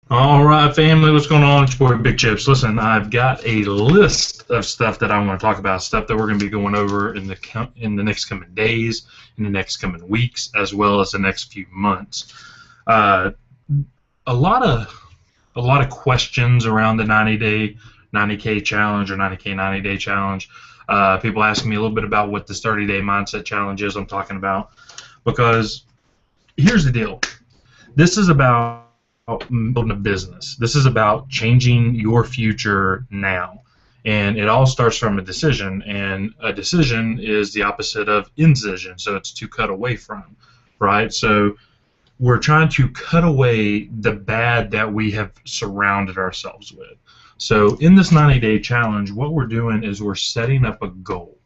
All right, family, what's going on? It's your boy Big Chips. Listen, I've got a list of stuff that I want to talk about, stuff that we're going to be going over in the next coming days, in the next coming weeks, as well as the next few months. Uh, a lot of questions around the 90K challenge or 90K 90-day challenge. People asking me a little bit about what this 30-day mindset challenge is I'm talking about, because here's the deal. This is about building a business. This is about changing your future now. And it all starts from a decision, and a decision is the opposite of incision, so it's to cut away from, right? So we're trying to cut away the bad that we have surrounded ourselves with. So in this 90-day challenge, what we're doing is we're setting up a goal.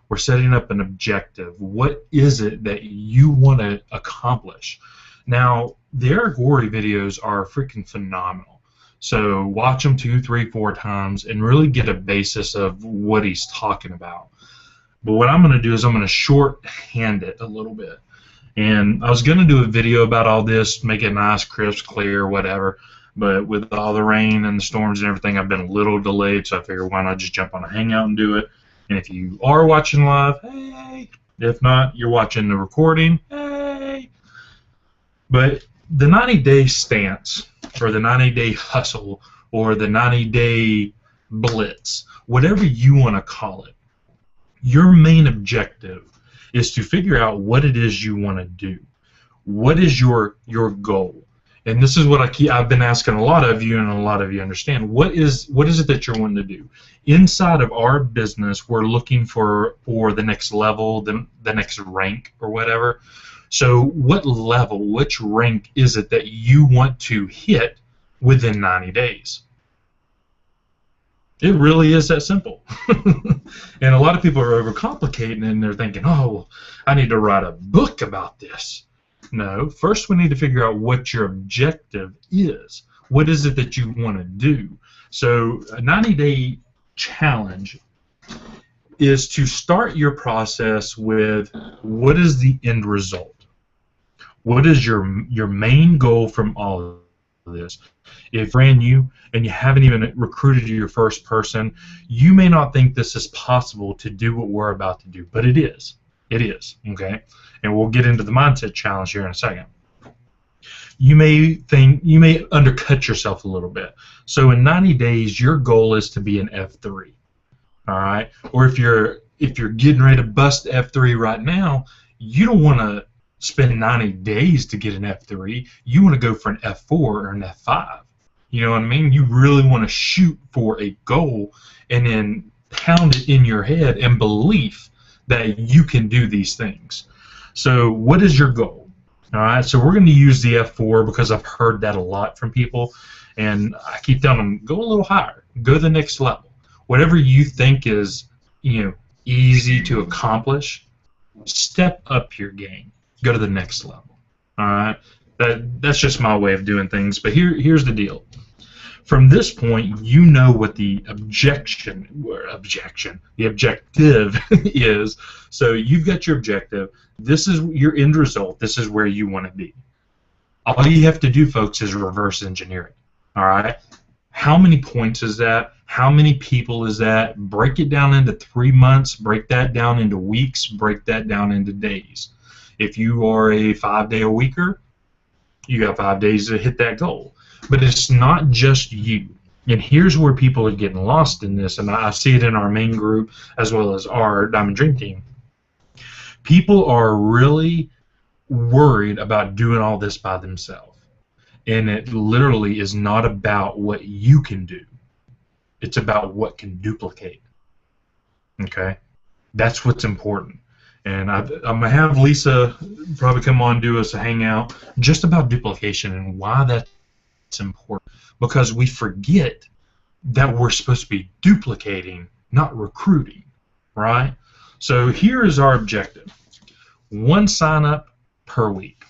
We're setting up an objective. What is it that you want to accomplish? Now, the Eric Worre videos are freaking phenomenal. So watch them 2, 3, 4 times and really get a basis of what he's talking about. But what I'm going to do is I'm going to shorthand it a little bit. And I was going to do a video about all this, make it nice, crisp, clear, whatever. But with all the rain and the storms and everything, I've been a little delayed, so I figured why not just jump on a Hangout and do it. And if you are watching live, hey. If not, you're watching the recording, hey. But the 90-day stance, or the 90-day hustle, or the 90-day blitz, whatever you want to call it, your main objective is to figure out what it is you want to do. What is your goal? And this is what I've been asking a lot of you, and a lot of you understand. What is it that you're wanting to do? Inside of our business, we're looking for the next level, the next rank, or whatever. So what level, which rank is it that you want to hit within 90 days? It really is that simple. And a lot of people are overcomplicating, and they're thinking, oh, I need to write a book about this. No, first we need to figure out what your objective is. What is it that you want to do? So a 90-day challenge is to start your process with what is the end result? What is your main goal from all of this? If you're brand new and you haven't even recruited your first person, you may not think this is possible to do what we're about to do, but it is. It is, okay? And we'll get into the mindset challenge here in a second. You may undercut yourself a little bit. So in 90 days, your goal is to be an F3, all right? Or if you're getting ready to bust F3 right now, you don't want to spend 90 days to get an F3. You want to go for an F4 or an F5. You know what I mean? You really want to shoot for a goal and then pound it in your head and belief that you can do these things. So what is your goal? All right, so we're going to use the F4 because I've heard that a lot from people, and I keep telling them, go a little higher, go to the next level. Whatever you think is, easy to accomplish, step up your game. Go to the next level. All right, that's just my way of doing things. But here's the deal. From this point, you know what the objective is. So you've got your objective. This is your end result. This is where you want to be. All you have to do, folks, is reverse engineer it. All right. How many points is that? How many people is that? Break it down into 3 months. Break that down into weeks. Break that down into days. If you are a 5-day-a-weeker, you got 5 days to hit that goal. But it's not just you. And here's where people are getting lost in this, and I see it in our main group as well as our Diamond Dream Team. People are really worried about doing all this by themselves. And it literally is not about what you can do. It's about what can duplicate. Okay? That's what's important. And I'm going to have Lisa probably come on and do us a hangout just about duplication and why that's important. Because we forget that we're supposed to be duplicating, not recruiting, right? So here is our objective. 1 sign-up per week.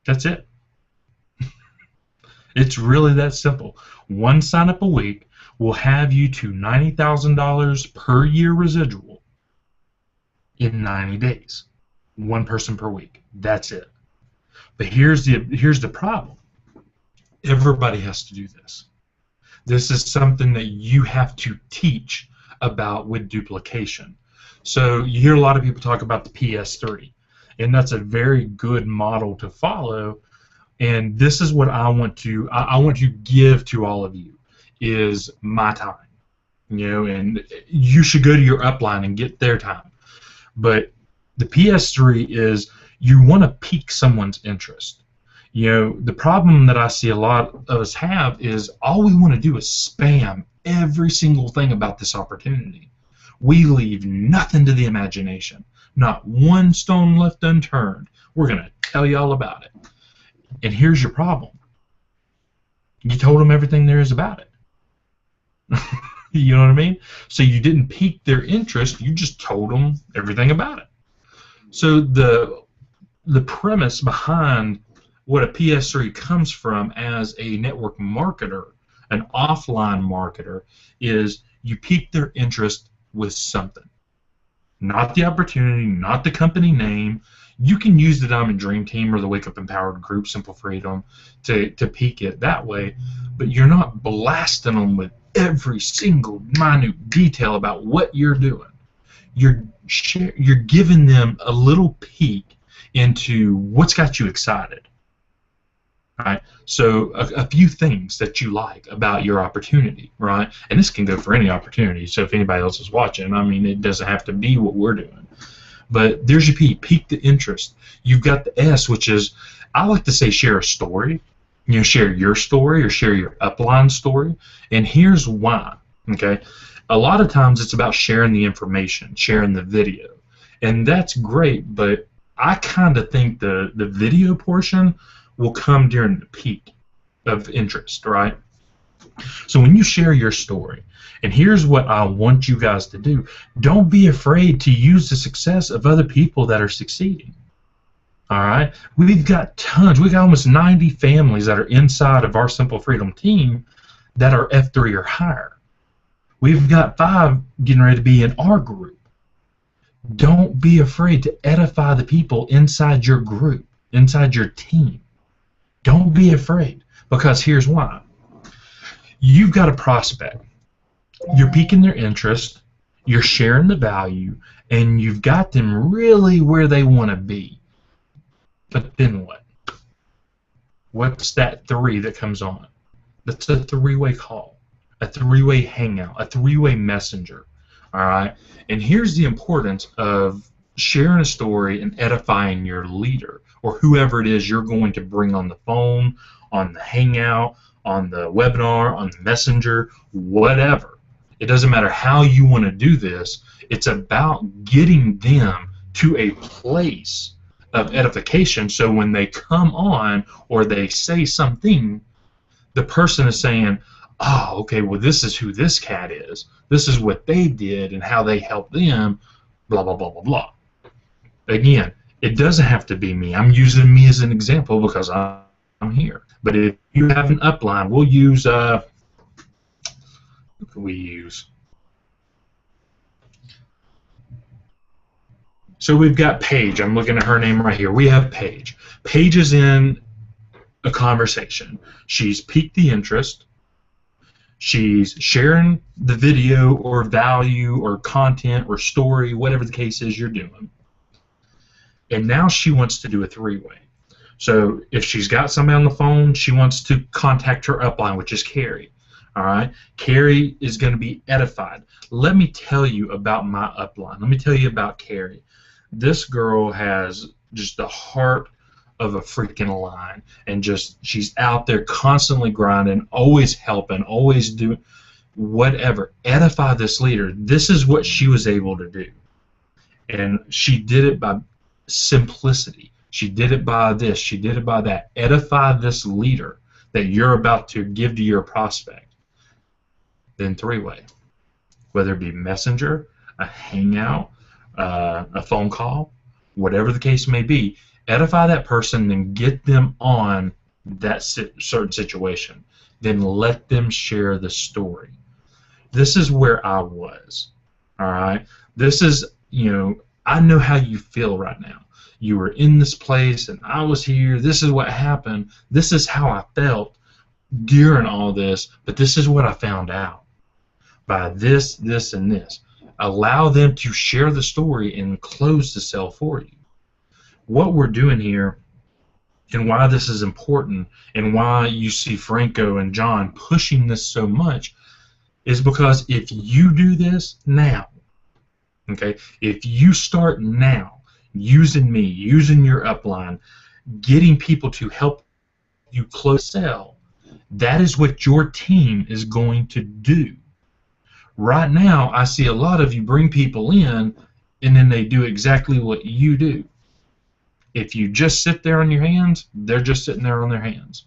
That's it. It's really that simple. 1 sign-up a week will have you to $90,000 per year residual in 90 days. 1 person per week. That's it. But here's the problem. Everybody has to do this. This is something that you have to teach about with duplication. So you hear a lot of people talk about the PS3, and that's a very good model to follow. And this is what I want to give to all of you is my time. And you should go to your upline and get their time. But the PS3 is you want to pique someone's interest. The problem that I see a lot of us have is all we want to do is spam every single thing about this opportunity. We leave nothing to the imagination. Not one stone left unturned. We're going to tell you all about it. And here's your problem. You told them everything there is about it. You know what I mean? So you didn't pique their interest. You just told them everything about it. So the premise behind what a PS3 comes from as a network marketer, an offline marketer, is you pique their interest with something. Not the opportunity, not the company name. You can use the Diamond Dream Team or the Wake Up Empowered Group, Simple Freedom, to pique it that way, but you're not blasting them with every single minute detail about what you're doing. You're giving them a little peek into what's got you excited. Right? So a few things that you like about your opportunity, right? And this can go for any opportunity. So if anybody else is watching, I mean, it doesn't have to be what we're doing. But there's your P, pique the interest. You've got the S, which is, I like to say, share a story. Share your story or share your upline story. And here's why. Okay, a lot of times it's about sharing the information, sharing the video, and that's great. But I kind of think the video portion will come during the peak of interest, right? So when you share your story, and here's what I want you guys to do: don't be afraid to use the success of other people that are succeeding. All right, we've got tons. We've got almost 90 families that are inside of our Simple Freedom team that are F3 or higher. We've got 5 getting ready to be in our group. Don't be afraid to edify the people inside your group, inside your team. Don't be afraid, because here's why. You've got a prospect. You're piquing their interest, you're sharing the value, and you've got them really where they want to be. But then what? What's that 3 that comes on? That's a 3-way call, a 3-way hangout, a 3-way messenger. All right? And here's the importance of sharing a story and edifying your leader or whoever it is you're going to bring on the phone, on the hangout, on the webinar, on the messenger, whatever. It doesn't matter how you want to do this. It's about getting them to a place of edification, so when they come on or they say something, the person is saying, oh, okay, well, this is who this cat is. This is what they did and how they helped them, blah, blah, blah, blah, blah. Again, it doesn't have to be me. I'm using me as an example because I'm here. But if you have an upline, we'll use, who can we use? So we've got Paige. I'm looking at her name right here. We have Paige. Paige is in a conversation. She's piqued the interest. She's sharing the video or value or content or story, whatever the case is you're doing. And now she wants to do a 3-way. So if she's got somebody on the phone, she wants to contact her upline, which is Carrie. All right? Carrie is going to be edified. Let me tell you about my upline. Let me tell you about Carrie. This girl has just the heart of a freaking lion, and just she's out there constantly grinding, always helping, always doing whatever. Edify this leader. This is what she was able to do, and she did it by simplicity. She did it by this. She did it by that. Edify this leader that you're about to give to your prospect. Then 3-way, whether it be messenger, a hangout, a phone call, whatever the case may be, edify that person, then get them on that certain situation. Then let them share the story. This is where I was. All right. This is, I know how you feel right now. you were in this place and I was here, this is what happened, this is how I felt during all this, but this is what I found out by this, this, and this. Allow them to share the story and close the sale for you. What we're doing here, and why this is important, and why you see Franco and John pushing this so much, is because if you do this now, okay, if you start now using me, using your upline, getting people to help you close sell, that is what your team is going to do. Right now, I see a lot of you bring people in, and then they do exactly what you do. If you just sit there on your hands, they're just sitting there on their hands.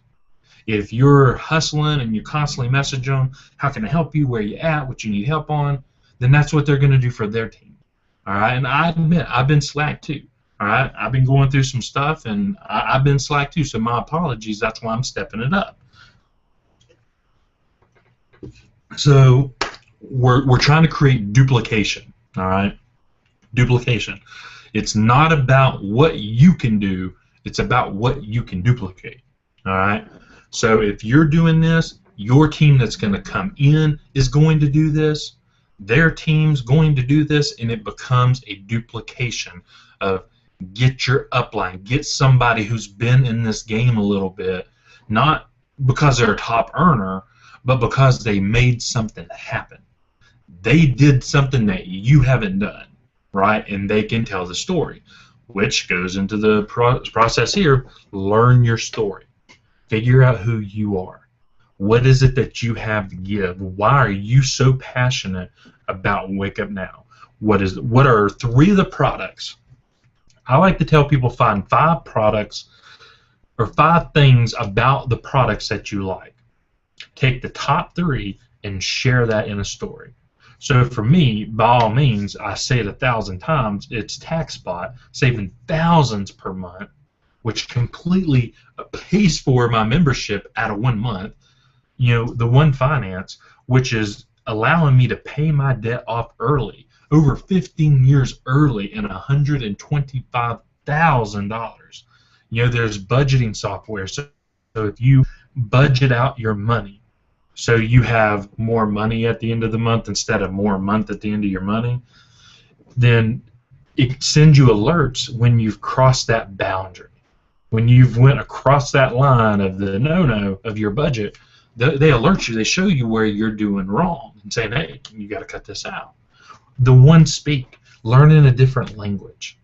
If you're hustling and you constantly message them, how can I help you, where you at, what you need help on, then that's what they're going to do for their team. All right, and I admit, I've been slack too. All right, I've been going through some stuff, and I've been slack too, so my apologies. That's why I'm stepping it up. So we're trying to create duplication, all right? Duplication. It's not about what you can do, it's about what you can duplicate, all right? So if you're doing this, your team that's going to come in is going to do this, their team's going to do this, and it becomes a duplication of get your upline, get somebody who's been in this game a little bit, not because they're a top earner, but because they made something happen. They did something that you haven't done, right? And they can tell the story, which goes into the process here. Learn your story. Figure out who you are. What is it that you have to give? Why are you so passionate about Wake Up Now? What are 3 of the products? I like to tell people find 5 products or 5 things about the products that you like. Take the top 3 and share that in a story. So for me, by all means, I say it 1,000 times, it's TaxSpot, saving thousands per month, which completely pays for my membership out of 1 month. You know, the One Finance, which is allowing me to pay my debt off early, over 15 years early, and $125,000. You know, there's budgeting software. So if you budget out your money, so you have more money at the end of the month instead of more month at the end of your money, then it sends you alerts when you've crossed that boundary. When you've went across that line of the no-no of your budget, they alert you. They show you where you're doing wrong and saying, hey, you got to cut this out. The One Speak, learning a different language.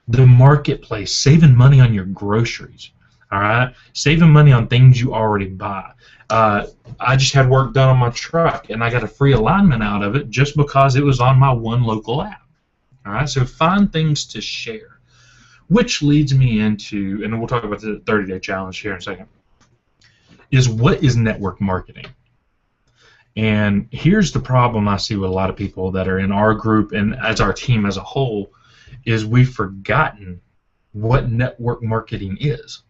The Marketplace, saving money on your groceries. All right, saving money on things you already buy. I just had work done on my truck, and I got a free alignment out of it just because it was on my one local app. All right, so find things to share, which leads me into, and we'll talk about the 30-day challenge here in a second, is what is network marketing? And here's the problem I see with a lot of people that are in our group and as our team as a whole, is we've forgotten what network marketing is.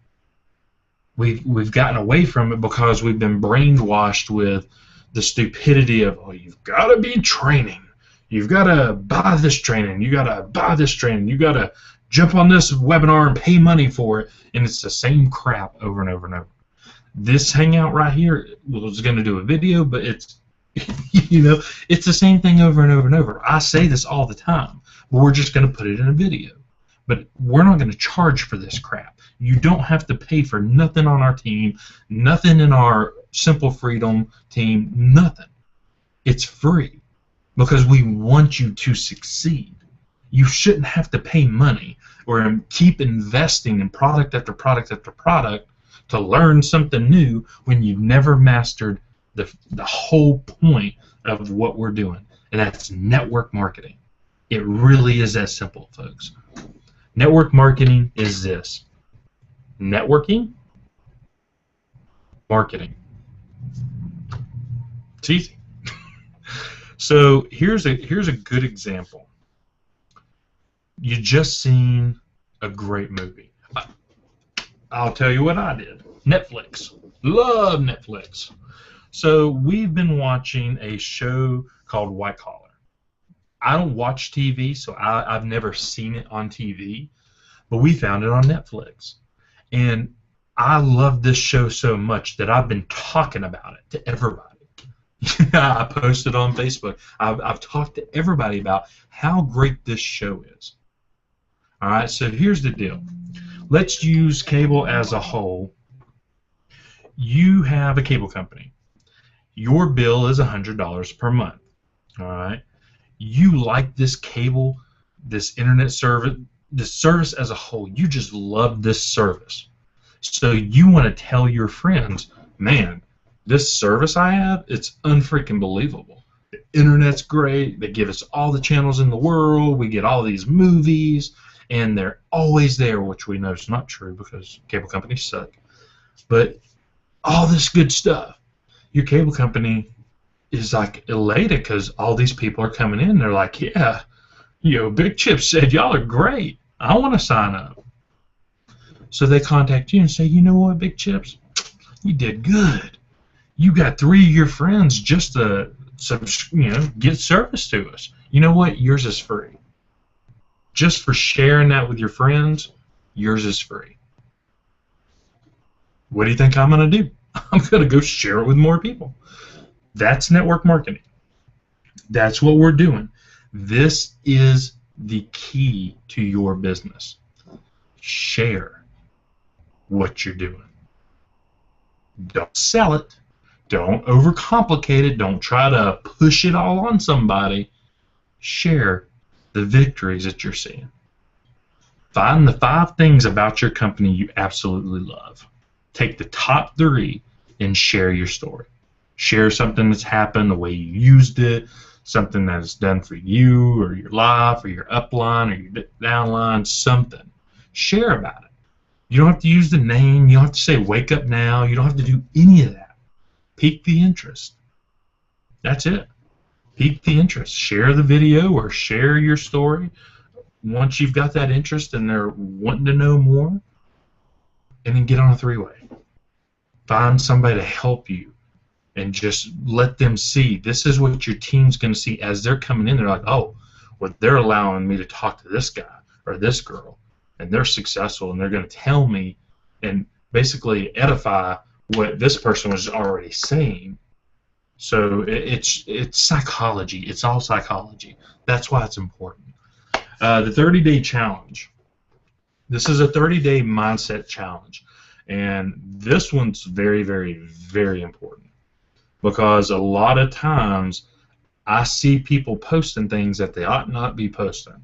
We've gotten away from it because we've been brainwashed with the stupidity of, oh, you've got to be training. You've got to buy this training. You got to buy this training. You got to jump on this webinar and pay money for it. And it's the same crap over and over and over. This hangout right here was going to do a video, but it's, you know, it's the same thing over and over and over. I say this all the time, but we're just going to put it in a video. But we're not going to charge for this crap. You don't have to pay for nothing on our team, nothing in our Simple Freedom team, nothing. It's free because we want you to succeed. You shouldn't have to pay money or keep investing in product after product after product to learn something new when you've never mastered the whole point of what we're doing, and that's network marketing. It really is that simple, folks. Network marketing is this: networking, marketing. It's easy. So here's a good example. You just seen a great movie. I'll tell you what I did. Netflix. Love Netflix. So we've been watching a show called White Collar. I don't watch TV, so I've never seen it on TV. but we found it on Netflix. And I love this show so much that I've been talking about it to everybody. I posted on Facebook. I've talked to everybody about how great this show is. All right, so here's the deal. Let's use cable as a whole. You have a cable company. Your bill is $100 per month. All right. You like this cable, this internet service, this service as a whole. You just love this service. So you want to tell your friends, man, this service I have, it's unfreaking believable. The internet's great. They give us all the channels in the world. We get all these movies, and they're always there, which we know is not true because cable companies suck. But all this good stuff. Your cable company is like elated because all these people are coming in. They're like, yeah, BigChips said y'all are great. I want to sign up. So they contact you and say, you know what, BigChips, you did good. You got 3 of your friends just to get service to us. You know what? Yours is free. Just for sharing that with your friends, yours is free. What do you think I'm going to do? I'm going to go share it with more people. That's network marketing. That's what we're doing. This is the key to your business. Share what you're doing. Don't sell it. Don't overcomplicate it. Don't try to push it all on somebody. Share the victories that you're seeing. Find the 5 things about your company you absolutely love. Take the top 3 and share your story. Share something that's happened, the way you used it, something that is done for you or your life or your upline or your downline, something. Share about it. You don't have to use the name. You don't have to say Wake Up Now. You don't have to do any of that. Pique the interest. That's it. Pique the interest. Share the video or share your story. Once you've got that interest and they're wanting to know more, and then get on a 3-way. Find somebody to help you and just let them see. This is what your team's going to see as they're coming in. They're like, oh, well, they're allowing me to talk to this guy or this girl, and they're successful, and they're going to tell me and basically edify what this person was already saying. So it's psychology. It's all psychology. That's why it's important. The 30-day challenge. This is a 30-day mindset challenge, and this one's very, very, very important because a lot of times I see people posting things that they ought not be posting.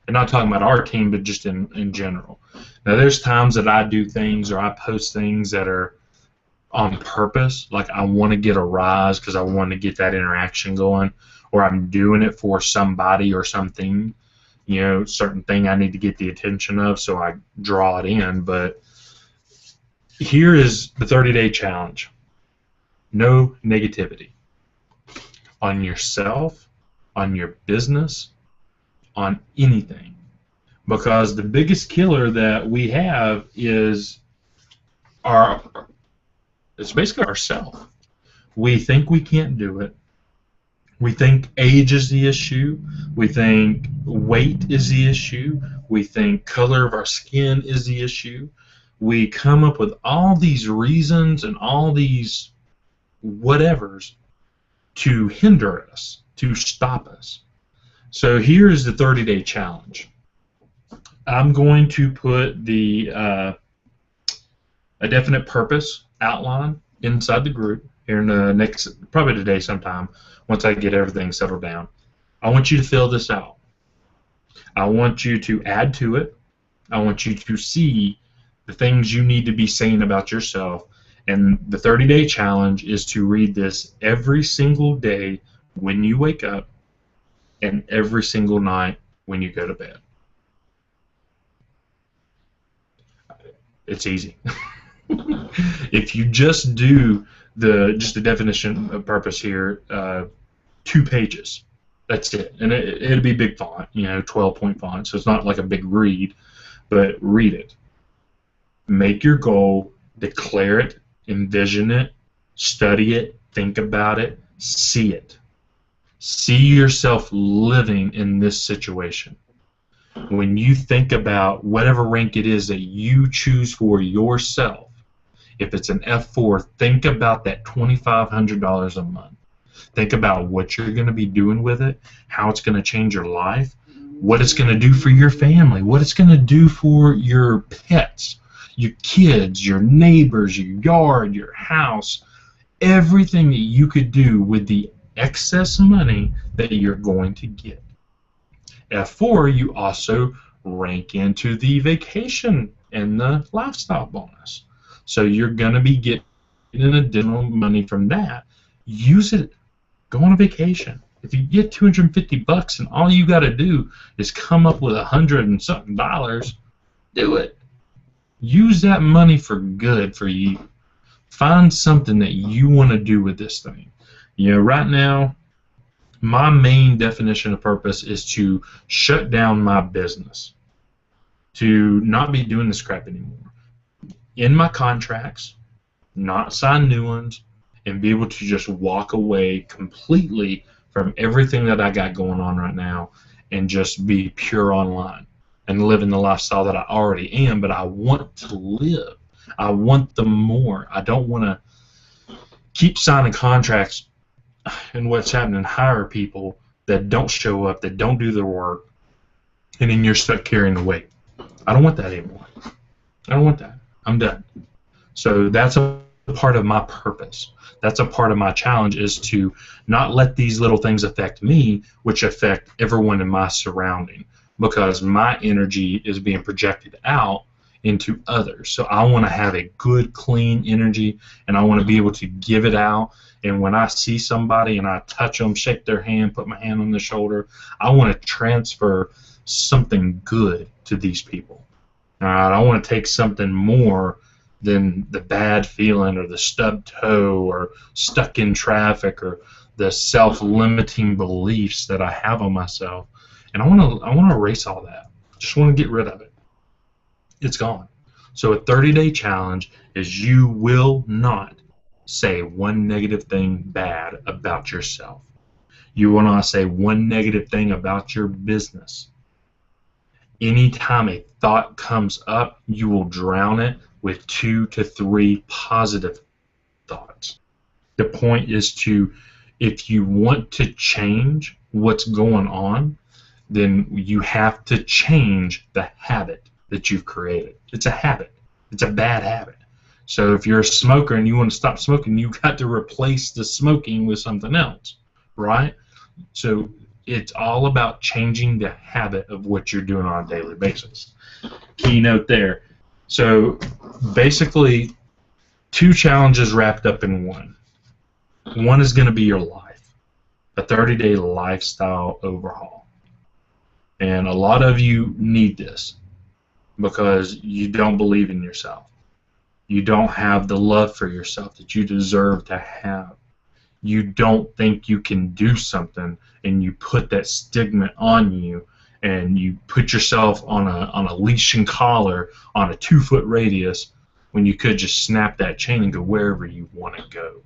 I'm not talking about our team, but just in general. Now, there's times that I do things or I post things that are on purpose, like I want to get a rise because I want to get that interaction going, or I'm doing it for somebody or something. Certain thing I need to get the attention of, so I draw it in. But here is the 30-day challenge. No negativity on yourself, on your business, on anything. Because the biggest killer that we have is it's basically ourselves. We think we can't do it. We think age is the issue. We think weight is the issue. We think color of our skin is the issue. We come up with all these reasons and all these whatevers to hinder us, to stop us. So here is the 30-day challenge. I'm going to put a definite purpose outline inside the group here in the next, probably today sometime, once I get everything settled down. I want you to fill this out. I want you to add to it. I want you to see the things you need to be saying about yourself. And the 30-day challenge is to read this every single day when you wake up and every single night when you go to bed. It's easy. If you just do the definition of purpose here, 2 pages. That's it, and it'll be big font, 12-point font. So it's not like a big read, but read it. Make your goal, declare it, envision it, study it, think about it, see it. See yourself living in this situation. When you think about whatever rank it is that you choose for yourself, if it's an F4, think about that $2,500 a month. Think about what you're going to be doing with it, how it's going to change your life, what it's going to do for your family, what it's going to do for your pets, your kids, your neighbors, your yard, your house, everything that you could do with the excess money that you're going to get. F4, you also rank into the vacation and the lifestyle bonus. So you're going to be getting additional money from that. Use it. Go on a vacation. If you get $250 and all you got to do is come up with $100 and something, do it. Use that money for good for you. Find something that you want to do with this thing. You know, right now, my main definition of purpose is to shut down my business, to not be doing this crap anymore. In my contracts, not sign new ones, and be able to just walk away completely from everything that I got going on right now and just be pure online and living the lifestyle that I already am, but I want to live. I want the more. I don't want to keep signing contracts and what's happening, hire people that don't show up, that don't do their work, and then you're stuck carrying the weight. I don't want that anymore. I don't want that. I'm done. So that's a part of my purpose. That's a part of my challenge, is to not let these little things affect me, which affect everyone in my surrounding, because my energy is being projected out into others. So I want to have a good, clean energy, and I want to be able to give it out. And when I see somebody and I touch them, shake their hand, put my hand on their shoulder, I want to transfer something good to these people. All right, I want to take something more than the bad feeling or the stubbed toe or stuck in traffic or the self-limiting beliefs that I have on myself. And I want to erase all that. Just want to get rid of it. It's gone. So a 30-day challenge is you will not say one negative thing bad about yourself. You will not say one negative thing about your business. Anytime a thought comes up, you will drown it with 2 to 3 positive thoughts. The point is to, if you want to change what's going on, then you have to change the habit that you've created. It's a habit. It's a bad habit. So if you're a smoker and you want to stop smoking, you've got to replace the smoking with something else, right? So it's all about changing the habit of what you're doing on a daily basis. Keynote there. So basically, 2 challenges wrapped up in one. One is going to be your life, a 30-day lifestyle overhaul. And a lot of you need this because you don't believe in yourself. You don't have the love for yourself that you deserve to have. You don't think you can do something, and you put that stigma on you, and you put yourself on a leash and collar on a 2-foot radius when you could just snap that chain and go wherever you want to go.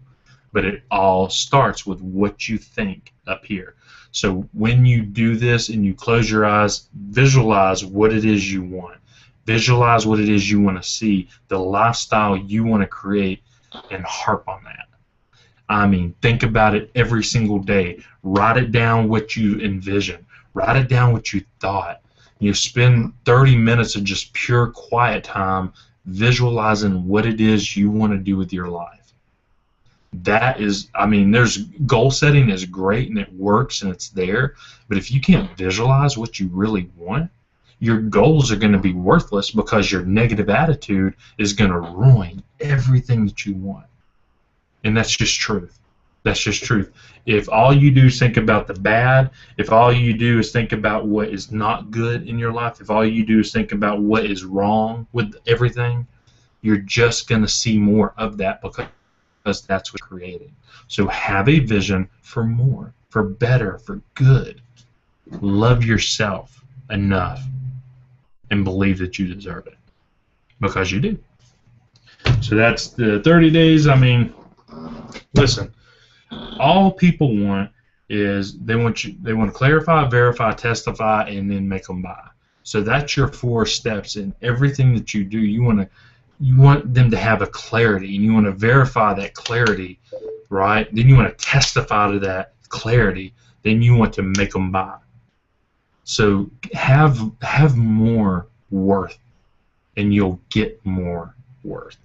But it all starts with what you think up here. So when you do this and you close your eyes, visualize what it is you want. Visualize what it is you want to see, the lifestyle you want to create, and harp on that. I mean, think about it every single day. Write it down what you envision. Write it down what you thought. You spend 30 minutes of just pure quiet time visualizing what it is you want to do with your life. That is, I mean, goal setting is great and it works and it's there, but if you can't visualize what you really want, your goals are going to be worthless because your negative attitude is going to ruin everything that you want. And that's just truth. That's just truth. If all you do is think about the bad, if all you do is think about what is not good in your life, if all you do is think about what is wrong with everything, you're just going to see more of that because that's what's creating. So have a vision for more, for better, for good. Love yourself enough and believe that you deserve it, because you do. So that's the 30 days. I mean, listen, all people want is they want to clarify, verify, testify, and then make them buy. So that's your 4 steps in everything that you do. You want them to have a clarity, and you want to verify that clarity, right? Then you want to testify to that clarity. Then you want to make them buy. So have more worth, and you'll get more worth.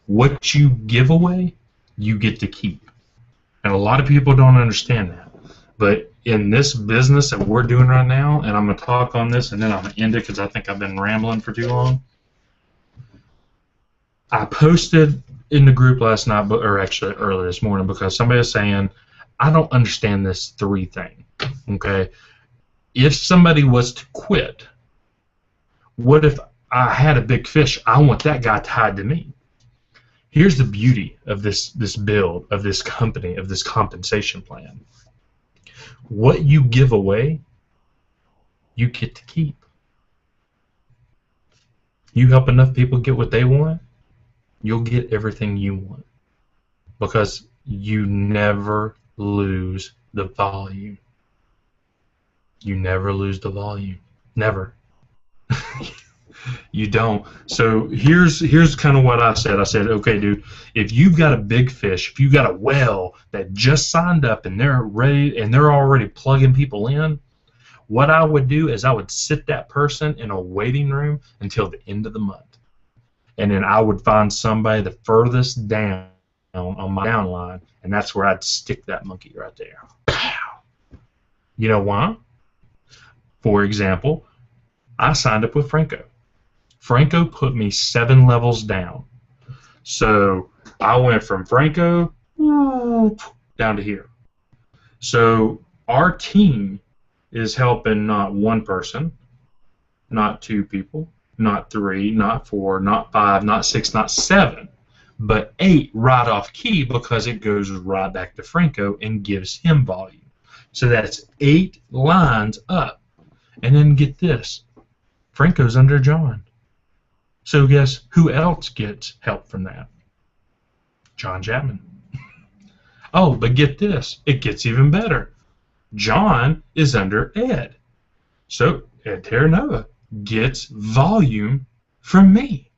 What you give away, you get to keep. And a lot of people don't understand that. But in this business that we're doing right now, and I'm going to talk on this, and then I'm going to end it because I think I've been rambling for too long. I posted in the group last night, or actually early this morning, because somebody was saying, I don't understand this 3 thing. Okay? If somebody was to quit, what if I had a big fish? I want that guy tied to me. Here's the beauty of this build, of this company, of this compensation plan. What you give away, you get to keep. You help enough people get what they want, you'll get everything you want, because you never lose the volume. You never lose the volume. Never. You don't. So here's kind of what I said. I said, okay, dude, if you've got a big fish, if you've got a whale that just signed up and they're ready and they're already plugging people in, what I would do is I would sit that person in a waiting room until the end of the month. And then I would find somebody the furthest down on my downline, and that's where I'd stick that monkey right there. Pow! You know why? For example, I signed up with Franco. Franco put me 7 levels down. So I went from Franco down to here. So our team is helping not 1 person, not 2 people, not 3, not 4, not 5, not 6, not 7, but 8 right off key, because it goes right back to Franco and gives him volume. So that's 8 lines up. And then get this, Franco's under John. So guess who else gets help from that? John Chapman. Oh, but get this, it gets even better. John is under Ed. So Ed Terranova gets volume from me.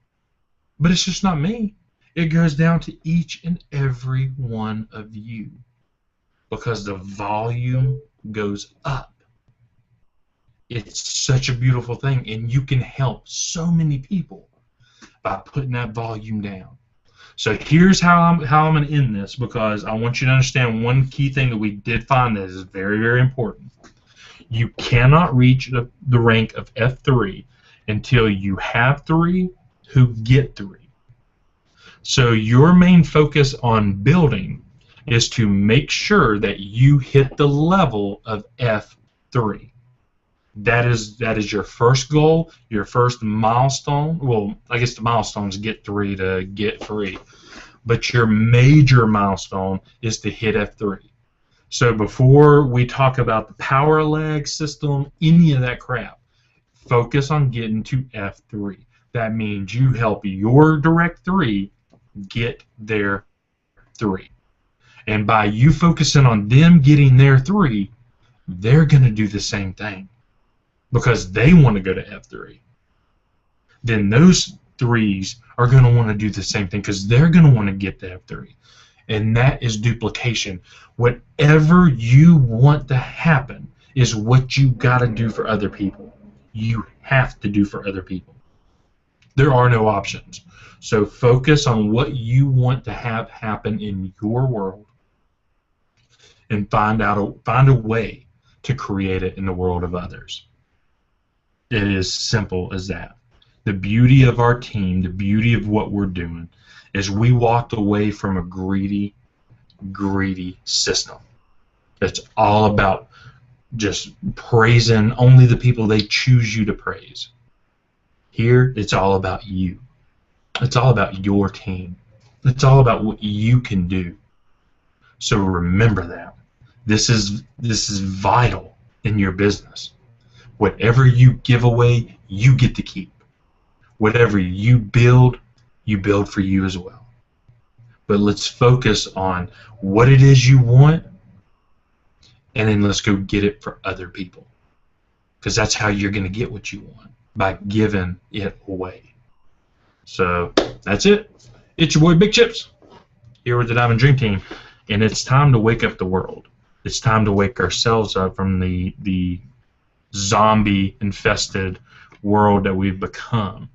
But it's just not me. It goes down to each and every one of you, because the volume goes up. It's such a beautiful thing, and you can help so many people by putting that volume down. So here's how I'm going to end this, because I want you to understand one key thing that we did find that is very, very important. You cannot reach the rank of F3 until you have 3 who get 3. So your main focus on building is to make sure that you hit the level of F3. That is your first goal, your first milestone. Well, I guess the milestones get 3 to get free, but your major milestone is to hit F3. So before we talk about the power lag system, any of that crap, focus on getting to F3. That means you help your direct 3 get their 3. And by you focusing on them getting their 3, they're going to do the same thing, because they want to go to F3. Then those 3s are going to want to do the same thing, because they're going to want to get to F3. And that is duplication. Whatever you want to happen is what you got to do for other people. You have to do for other people. There are no options. So focus on what you want to have happen in your world, and find a way to create it in the world of others. It is simple as that. The beauty of our team, the beauty of what we're doing, is we walked away from a greedy system. It's all about just praising only the people they choose you to praise. Here, it's all about you. It's all about your team. It's all about what you can do. So remember that. This is vital in your business. Whatever you give away, you get to keep. Whatever you build for you as well. But let's focus on what it is you want, and then let's go get it for other people. because that's how you're going to get what you want, by giving it away. So that's it. It's your boy Big Chips here with the Diamond Dream Team, and it's time to wake up the world. It's time to wake ourselves up from the zombie-infested world that we've become.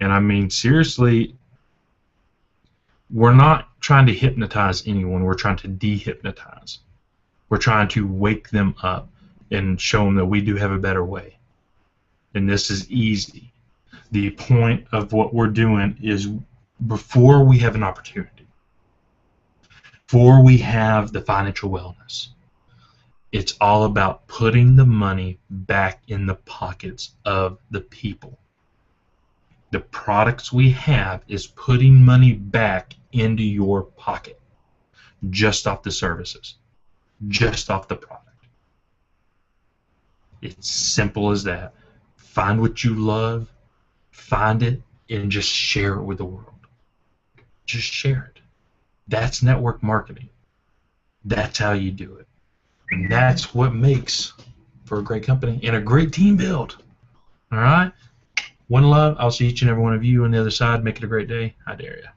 And I mean, seriously, we're not trying to hypnotize anyone. We're trying to de-hypnotize. We're trying to wake them up and show them that we do have a better way. And this is easy. The point of what we're doing is, before we have an opportunity, before we have the financial wellness, it's all about putting the money back in the pockets of the people. The products we have is putting money back into your pocket, just off the services, just off the product. It's simple as that. Find what you love, find it, and just share it with the world. Just share it. That's network marketing. That's how you do it. And that's what makes for a great company and a great team build. All right? One love. I'll see each and every one of you on the other side. Make it a great day. I dare you.